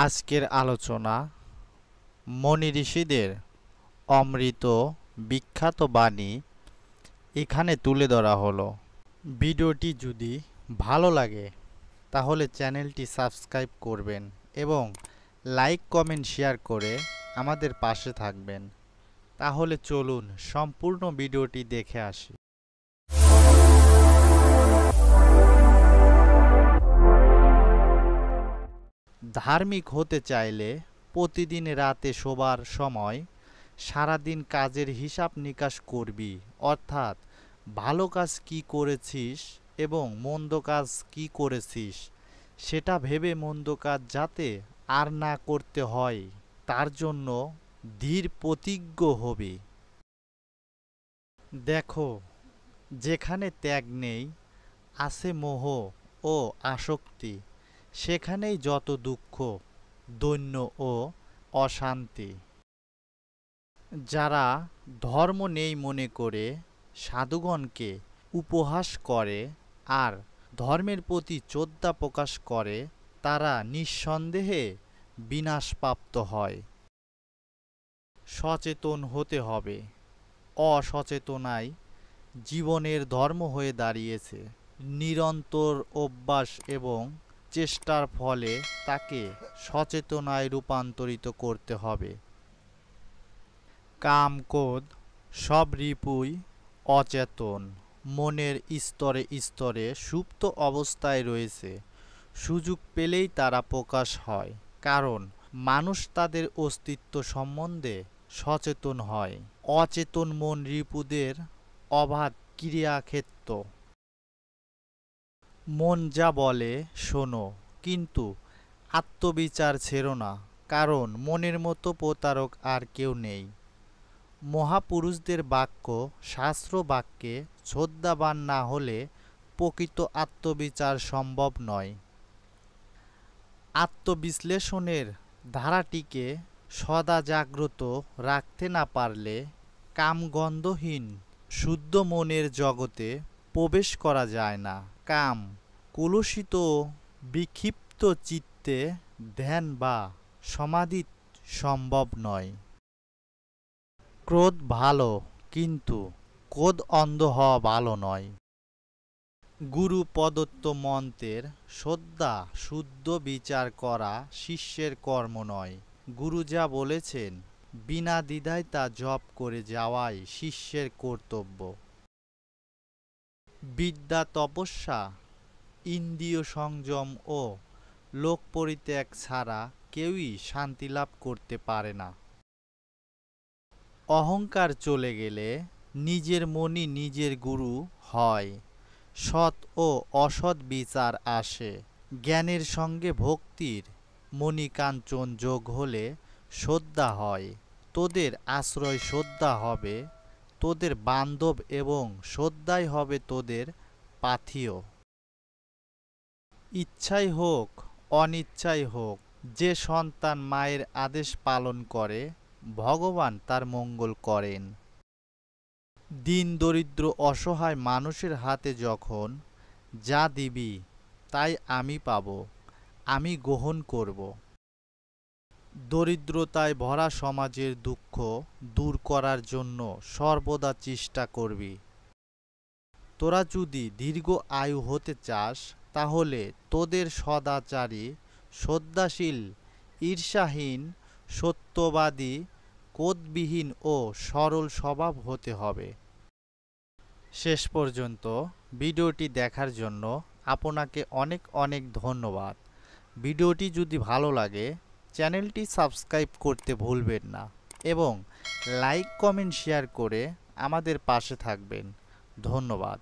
আজকের আলোচনা মনি ঋষিদের অমৃত বিখ্যাত বাণী এখানে তুলে ধরা হলো। ভিডিওটি যদি ভালো লাগে তাহলে চ্যানেলটি সাবস্ক্রাইব করবেন এবং লাইক কমেন্ট শেয়ার করে আমাদের পাশে থাকবেন। তাহলে চলুন সম্পূর্ণ ভিডিওটি দেখে আসি। ধার্মিক হতে চাইলে প্রতিদিন রাতে শোবার সময় সারাদিন কাজের হিসাব নিকাশ করবি, অর্থাৎ ভালো কাজ কি করেছিস এবং মন্দ কাজ কি করেছিস সেটা ভেবে মন্দ কাজ যাতে আর না করতে হয় তার জন্য দৃঢ় প্রতিজ্ঞ হবি। দেখো, যেখানে ত্যাগ নেই, আছে মোহ ও আসক্তি, সেখানেই যত দুঃখ, দৈন্য ও অশান্তি। যারা ধর্ম নেই মনে করে সাধুগণকে উপহাস করে আর ধর্মের প্রতি শ্রদ্ধা প্রকাশ করে, তারা নিঃসন্দেহে বিনাশপ্রাপ্ত হয়। সচেতন হতে হবে। অসচেতনাই জীবনের ধর্ম হয়ে দাঁড়িয়েছে। নিরন্তর অভ্যাস এবং চেষ্টার ফলে তাকে সচেতনায় রূপান্তরিত করতে হবে। কাম ক্রোধ সব রিপুই অচেতন, মনের স্তরে স্তরে সুপ্ত অবস্থায় রয়েছে। সুযোগ পেলেই তারা প্রকাশ হয়, কারণ মানুষ তাদের অস্তিত্ব সম্বন্ধে সচেতন হয়। অচেতন মন রিপুদের অবাধ ক্রিয়াক্ষেত্র। মন যা বলে শোনো, কিন্তু আত্মবিচার ছেড়ো না, কারণ মনের মতো প্রতারক আর কেউ নেই। মহাপুরুষদের বাক্য শাস্ত্র বাক্যে শ্রদ্ধাবান না হলে প্রকৃত আত্মবিচার সম্ভব নয়। আত্মবিশ্লেষণের ধারাটিকে সদা জাগ্রত রাখতে না পারলে কামগন্ধহীন শুদ্ধ মনের জগতে প্রবেশ করা যায় না। কাম কলুষিত বিক্ষিপ্ত চিত্তে ধ্যান বা সমাধি সম্ভব নয়। ক্রোধ ভালো, কিন্তু ক্রোধ অন্ধ হওয়া ভালো নয়। গুরু প্রদত্ত মন্ত্রের শ্রদ্ধা শুদ্ধ বিচার করা শিষ্যের কর্ম নয়। গুরু যা বলেছেন বিনা দ্বিধায় তা জপ করে যাওয়াই শিষ্যের কর্তব্য। বিদ্যা তপস্যা, ইন্দ্রিয় সংযম ও লোক পরিত্যাগ ছাড়া কেউই শান্তি লাভ করতে পারে না। অহংকার চলে গেলে নিজের মনই নিজের গুরু হয়। সৎ ও অসৎ বিচার আসে। জ্ঞানের সঙ্গে ভক্তির মণিকাঞ্চন যোগ হলে শ্রদ্ধা হয়। তোদের আশ্রয় শ্রদ্ধা হবে তোদের বান্ধব এবং শ্রদ্ধাই হবে তোদের পাথেয়। ইচ্ছাই হোক অনিচ্ছাই হোক, যে সন্তান মায়ের আদেশ পালন করে ভগবান তার মঙ্গল করেন। দীন দরিদ্র অসহায় মানুষের হাতে যখন যা দিবি তাই আমি পাব, আমি গ্রহণ করব। দরিদ্রতায় ভরা সমাজের দুঃখ দূর করার জন্য সর্বদা চেষ্টা করবি। তোরা যদি দীর্ঘ আয়ু হতে চাস, তাহলে তোদের সদাচারী, শ্রদ্ধাশীল, ঈর্ষাহীন, সত্যবাদী, ক্রোধবিহীন ও সরল স্বভাব হতে হবে। শেষ পর্যন্ত ভিডিওটি দেখার জন্য আপনাকে অনেক অনেক ধন্যবাদ। ভিডিওটি যদি ভালো লাগে চ্যানেলটি সাবস্ক্রাইব করতে ভুলবেন না এবং লাইক কমেন্ট শেয়ার করে আমাদের পাশে থাকবেন। ধন্যবাদ।